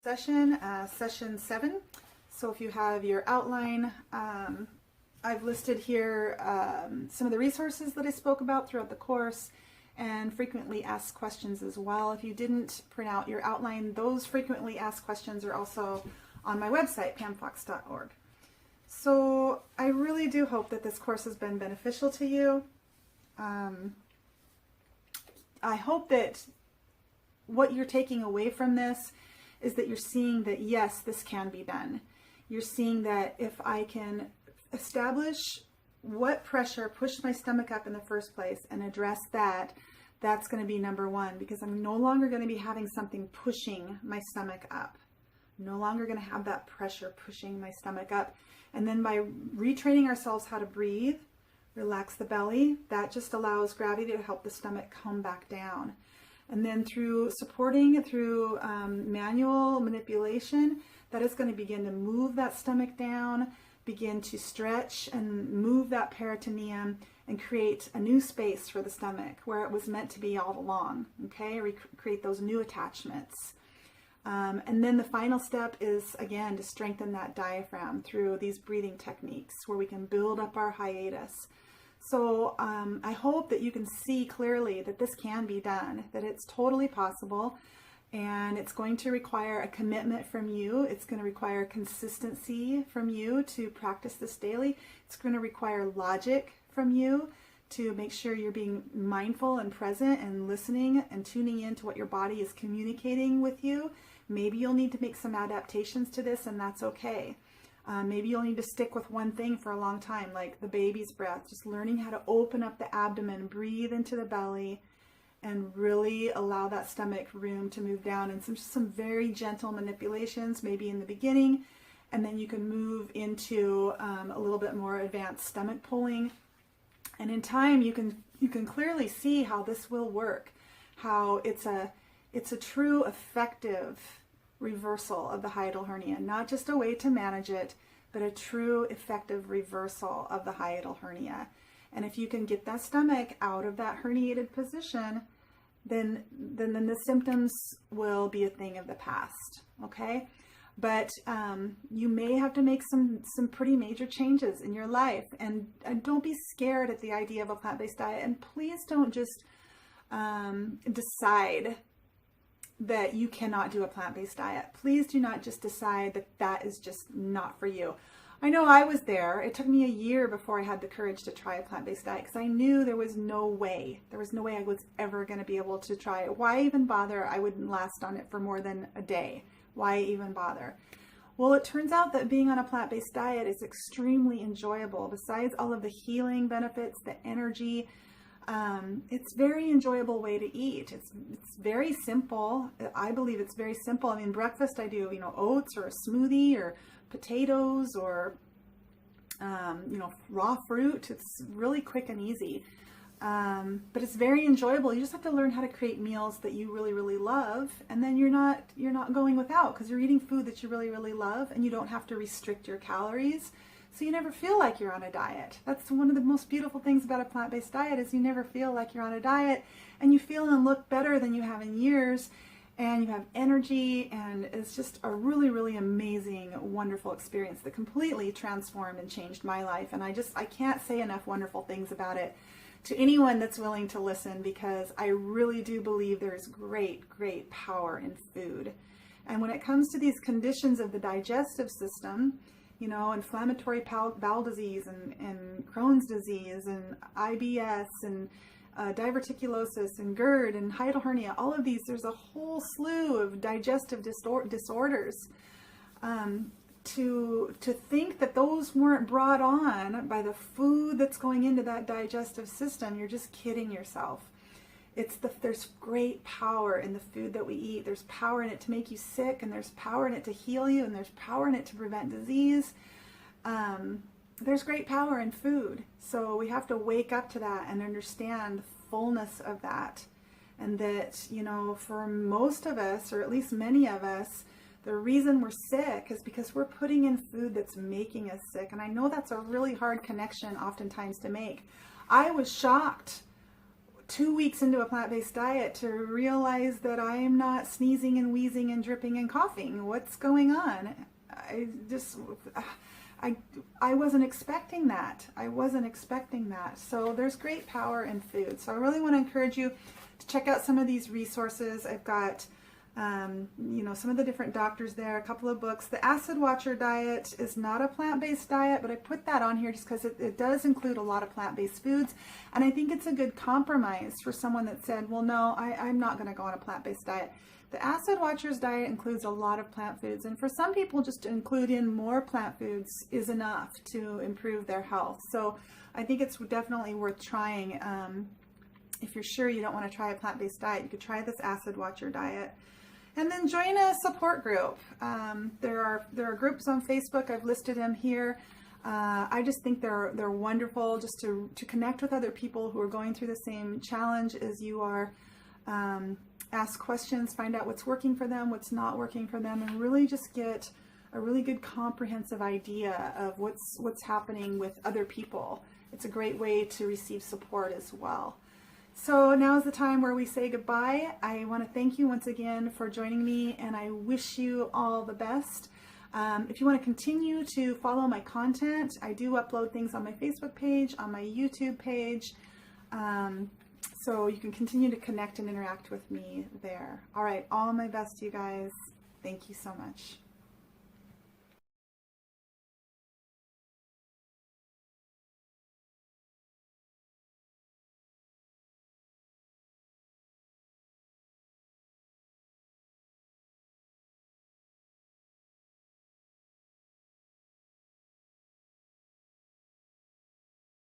session 7. So if you have your outline, I've listed here some of the resources that I spoke about throughout the course and frequently asked questions as well. If you didn't print out your outline, those frequently asked questions are also on my website, pamfox.org. So I really do hope that this course has been beneficial to you. I hope that what you're taking away from this is that you're seeing that, yes, this can be done. You're seeing that if I can establish what pressure pushed my stomach up in the first place and address that, that's going to be number one, because I'm no longer going to be having something pushing my stomach up. I'm no longer going to have that pressure pushing my stomach up. And then by retraining ourselves how to breathe, relax the belly, that just allows gravity to help the stomach come back down. And then through supporting, through manual manipulation, that is going to begin to move that stomach down, begin to stretch and move that peritoneum and create a new space for the stomach where it was meant to be all along, okay? Create those new attachments. And then the final step is, again, to strengthen that diaphragm through these breathing techniques where we can build up our hiatus. So I hope that you can see clearly that this can be done, that it's totally possible, and it's going to require a commitment from you. It's going to require consistency from you to practice this daily. It's going to require logic from you to make sure you're being mindful and present and listening and tuning in to what your body is communicating with you. Maybe you'll need to make some adaptations to this, and that's okay. Maybe you'll need to stick with one thing for a long time, like the baby's breath, just learning how to open up the abdomen, breathe into the belly, and really allow that stomach room to move down. And some very gentle manipulations, maybe in the beginning, and then you can move into a little bit more advanced stomach pulling. And in time, you can clearly see how this will work, how it's a true effective reversal of the hiatal hernia, not just a way to manage it, but a true effective reversal of the hiatal hernia. And if you can get that stomach out of that herniated position, then the symptoms will be a thing of the past, okay? But you may have to make some pretty major changes in your life, and don't be scared at the idea of a plant-based diet, and please don't just decide that you cannot do a plant-based diet. Please do not just decide that that is just not for you. I know I was there. It took me a year before I had the courage to try a plant-based diet because I knew there was no way. There was no way I was ever going to be able to try it. Why even bother? I wouldn't last on it for more than a day. Why even bother? Well, it turns out that being on a plant-based diet is extremely enjoyable. Besides all of the healing benefits, the energy, it's a very enjoyable way to eat. It's very simple. I believe it's very simple. I mean, breakfast I do, oats or a smoothie or potatoes or, raw fruit. It's really quick and easy. But it's very enjoyable. You just have to learn how to create meals that you really, really love. And then you're not going without because you're eating food that you really, really love, and you don't have to restrict your calories. So you never feel like you're on a diet. That's one of the most beautiful things about a plant-based diet is you never feel like you're on a diet, and you feel and look better than you have in years, and you have energy, and it's just a really, really amazing, wonderful experience that completely transformed and changed my life. And I can't say enough wonderful things about it to anyone that's willing to listen, because I really do believe there's great, great power in food. And when it comes to these conditions of the digestive system, inflammatory bowel disease and Crohn's disease and IBS and diverticulosis and GERD and hiatal hernia, all of these, there's a whole slew of digestive disorders. To think that those weren't brought on by the food that's going into that digestive system, you're just kidding yourself. There's great power in the food that we eat. There's power in it to make you sick, and there's power in it to heal you, and there's power in it to prevent disease. There's great power in food. So we have to wake up to that and understand the fullness of that. And that, for most of us, or at least many of us, the reason we're sick is because we're putting in food that's making us sick. And I know that's a really hard connection oftentimes to make. I was shocked 2 weeks into a plant-based diet to realize that I am not sneezing and wheezing and dripping and coughing. What's going on? I wasn't expecting that. So there's great power in food. So I really want to encourage you to check out some of these resources. I've got, some of the different doctors there, a couple of books. The Acid Watcher diet is not a plant-based diet, but I put that on here just because it does include a lot of plant-based foods. And I think it's a good compromise for someone that said, well, no, I'm not going to go on a plant-based diet. The Acid Watcher's diet includes a lot of plant foods, and for some people, just to include in more plant foods is enough to improve their health. So I think it's definitely worth trying. If you're sure you don't want to try a plant-based diet, you could try this Acid Watcher diet. And then join a support group. There are groups on Facebook. I've listed them here. I just think they're wonderful just to connect with other people who are going through the same challenge as you are. Ask questions, find out what's working for them, what's not working for them, and really just get a really good comprehensive idea of what's happening with other people. It's a great way to receive support as well. So now is the time where we say goodbye. I want to thank you once again for joining me, and I wish you all the best. If you want to continue to follow my content, I do upload things on my Facebook page, on my YouTube page. So you can continue to connect and interact with me there. All right, all my best, you guys. Thank you so much.